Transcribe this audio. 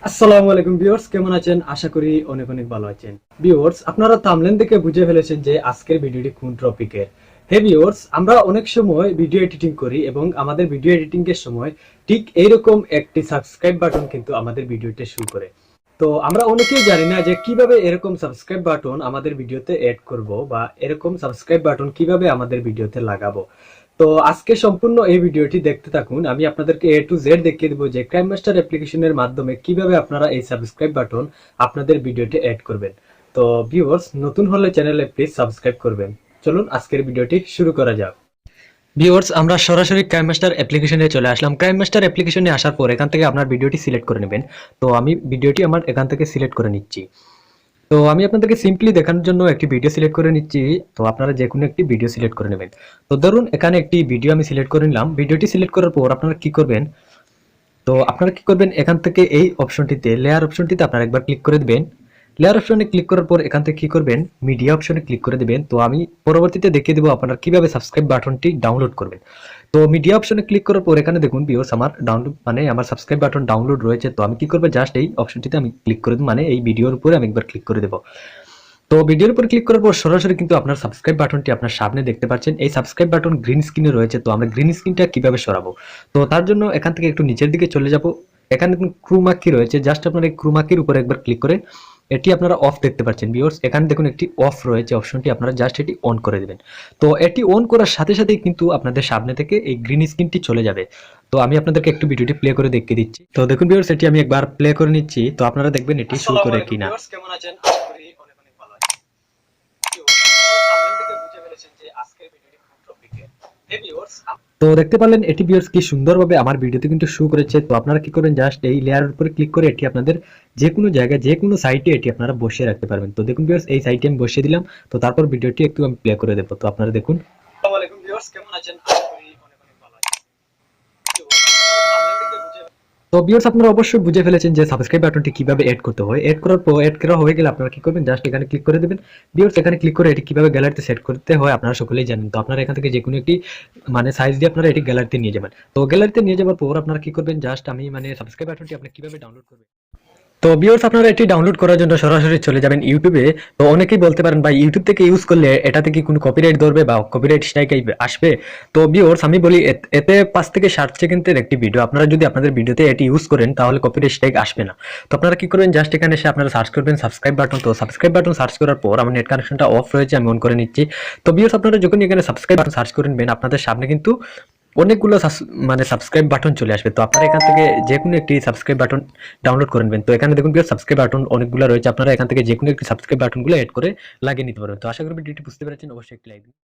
আসসালামু আলাইকুম ভিউয়ার্স, কেমন আছেন? আশা করি অনেক অনেক ভালো আছেন। ভিউয়ার্স, আপনারা থাম্বনেল দেখে বুঝে ফেলেছেন যে আজকের ভিডিওটি কোন টপিকের। হে ভিউয়ার্স, আমরা অনেক সময় ভিডিও এডিটিং করি এবং আমাদের ভিডিও এডিটিং এর সময় ঠিক এইরকম একটি সাবস্ক্রাইব বাটন কিন্তু আমাদের ভিডিওতে শো করে। তো আমরা অনেকেই জানি না যে কিভাবে এরকম সাবস্ক্রাইব বাটন আমাদের ভিডিওতে এড করব বা এরকম সাবস্ক্রাইব বাটন কিভাবে আমাদের ভিডিওতে লাগাবো। তো আজকে সম্পূর্ণ এই ভিডিওটি দেখতে থাকুন। আমি আপনাদেরকে এ টু জেড দেখিয়ে দেবো যে ক্রাইম মাস্টার অ্যাপ্লিকেশনের মাধ্যমে কিভাবে আপনারা এই সাবস্ক্রাইব বাটন আপনাদের ভিডিওতে অ্যাড করবেন। তো ভিউয়ার্স, নতুন হলে চ্যানেলে প্লিজ সাবস্ক্রাইব করবেন। চলুন আজকের ভিডিওটি শুরু করা যাক। ভিউয়ার্স, আমরা সরাসরি ক্রাইম মাস্টার অ্যাপ্লিকেশনে চলে আসলাম। ক্রাইম মাস্টার অ্যাপ্লিকেশনে আসার পর এখান থেকে আপনার ভিডিওটি সিলেক্ট করে নেবেন। তো আমি ভিডিওটি আমার এখান থেকে সিলেক্ট করে নিচ্ছি। তো আমি আপনাদেরকে সিম্পলি দেখানোর জন্য একটি ভিডিও সিলেক্ট করে নিচ্ছি। তো আপনারা যে কোনো একটি ভিডিও সিলেক্ট করে নেবেন। তো ধরুন এখানে একটি ভিডিও আমি সিলেক্ট করে নিলাম। ভিডিওটি সিলেক্ট করার পর আপনারা কি করবেন, এখান থেকে এই অপশনটিতে লেয়ার অপশনটিতে আপনারা একবার ক্লিক করে দিবেন। লেয়ার অপশনে ক্লিক করার পর এখান থেকে কি করবেন, মিডিয়া অপশনে ক্লিক করে দিবেন। তো আমি পরবর্তীতে দেখিয়ে দেবো আপনারা কিভাবে সাবস্ক্রাইব বাটনটি ডাউনলোড করবেন। তো মিডিয়া অপশনে ক্লিক করার পর এখানে দেখুন ভিউয়ার্স, আমার ডাউনলোড মানে আমার সাবস্ক্রাইব বাটন ডাউনলোড রয়েছে। তো আমি কি করবো, জাস্ট এই অপশনটিতে আমি ক্লিক করে দেব, মানে এই ভিডিওর উপরে আমি একবার ক্লিক করে দেবো। তো ভিডিওর উপর ক্লিক করার পর সরাসরি কিন্তু আপনার সাবস্ক্রাইব বাটনটি আপনার সামনে দেখতে পাচ্ছেন। এই সাবস্ক্রাইব বাটন গ্রিন স্ক্রিনে রয়েছে। তো আমরা গ্রিন স্ক্রিনটা কিভাবে সরাবো, তো তার জন্য এখান থেকে একটু নিচের দিকে চলে যাব। এখানে দেখুন ক্রোমা কি রয়েছে, জাস্ট আপনারা এই ক্রোমা কির উপর একবার ক্লিক করে এটি আপনারা অফ দেখতে পাচ্ছেন ভিউয়ার্স। এখানে দেখুন একটি অফ রয়েছে অপশনটি, আপনারা জাস্ট এটি অন করে দেবেন। তো এটি অন করার সাথে সাথেই কিন্তু আপনাদের সামনে থেকে এই গ্রিন স্ক্রিনটি চলে যাবে। তো আমি আপনাদেরকে একটু ভিডিওটি প্লে করে দেখিয়ে দিচ্ছি। তো দেখুন ভিউয়ার্স, এটি আমি একবার প্লে করে নিচ্ছি। তো আপনারা দেখবেন এটি শো করে কিনা। কেমন আছেন? আশা করি অনেক অনেক ভালো আছেন। তো দেখতে পারলেন এটি ভিউয়ার্স কি সুন্দরভাবে আমার ভিডিওতে কিন্তু শো করেছে। তো আপনারা কি করবেন, জাস্ট এই লেয়ারের উপরে ক্লিক করে এটি আপনাদের যে কোনো জায়গায় যে কোনো সাইটে এটি আপনারা বসিয়ে রাখতে পারবেন। তো দেখুন ভিউয়ার্স, এই সাইটে আমি বসিয়ে দিলাম। তো তারপর ভিডিওটি একটু আমি প্লে করে দেবো। তো আপনারা দেখুন। আসসালামু আলাইকুম ভিউয়ার্স, কেমন আছেন? আশা করি অনেক অনেক ভালো আছেন। তো ভিউয়ার্স, আপনারা অবশ্যই বুঝে ফেলেছেন যে সাবস্ক্রাইব বাটনটি কিভাবে এড করতে হয়। এড করার পর এড করা হয়ে গেলে আপনারা কি করবেন, জাস্ট এখানে ক্লিক করে দেবেন। ভিউয়ার্স, এখানে ক্লিক করে এটি কিভাবে গ্যালারিতে সেট করতে হয় আপনারা সকলেই জানেন। তো আপনারা এখান থেকে যে কোনো একটি মানে সাইজ দিয়ে আপনারা এটি গ্যালারিতে নিয়ে যাবেন। তো গ্যালারিতে নিয়ে যাওয়ার পর আপনারা কি করবেন, জাস্ট আমি মানে সাবস্ক্রাইব বাটনটি আপনি কিভাবে ডাউনলোড করবেন। তো ভিউয়ার্স, আপনারা এটি ডাউনলোড করার জন্য সরাসরি চলে যাবেন ইউটিউবে। তো অনেকেই বলতে পারেন ভাই, ইউটিউব থেকে ইউজ করলে এটাতে কি কোনো কপিরাইট ধরবে বা কপিরাইট স্ট্রাইক আসবে? তো ভিউয়ার্স, আমি বলি এতে 5 থেকে 7 সেকেন্ডের একটি ভিডিও, আপনারা যদি আপনাদের ভিডিওতে এটি ইউজ করেন তাহলে কপিরাইট স্ট্রাইক আসবে না। তো আপনারা কি করবেন, জাস্ট এখানে এসে আপনারা সার্চ করবেন সাবস্ক্রাইব বাটন। তো সাবস্ক্রাইব বাটন সার্চ করার পর আমার নেট কানেকশনটা অফ রয়েছে, আমি অন করে নিচ্ছি। তো ভিউয়ার্স, আপনারা যখন এখানে সাবস্ক্রাইব বাটন সার্চ করবেন আপনাদের সামনে কিন্তু অনেকগুলো মানে সাবস্ক্রাইব বাটন চলে আসবে। তো আপনারা এখান থেকে যে কোনো একটি সাবস্ক্রাইব বাটন ডাউনলোড করে নেবেন। তো এখানে দেখুন সাবস্ক্রাইব বাটন অনেকগুলো রয়েছে, আপনারা এখান থেকে যে কোনো একটি সাবস্ক্রাইব বাটনগুলো এড করে লাগিয়ে নিতে পারবেন। তো আশা করি ভিডিওটি বুঝতে পেরেছেন, অবশ্যই একটি লাইক দিন।